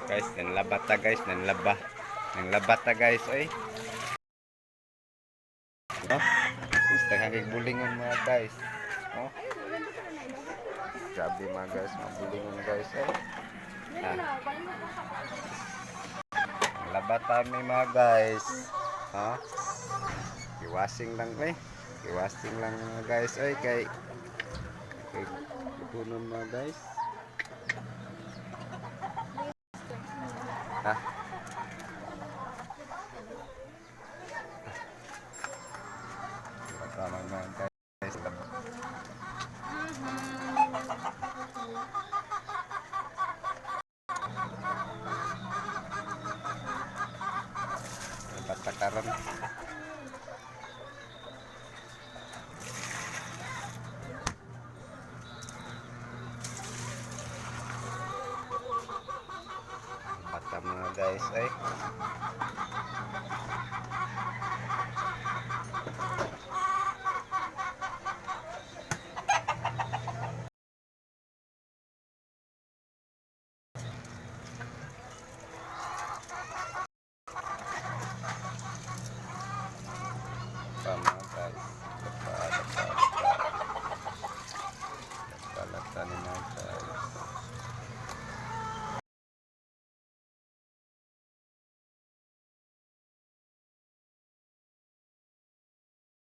Guys, nanlabata guys, nanlabata guys, ay. Oh, sistang hanggang bulingon mga guys. Oh, grabe mga guys, mga bulingon guys, ay. Ah, nanlabata may mga guys. Ha? Iwasing lang eh. Iwasing lang mga guys, ay kay punon mga guys. Ha? Tama mga guys. Patakaran. Bata mga guys ay.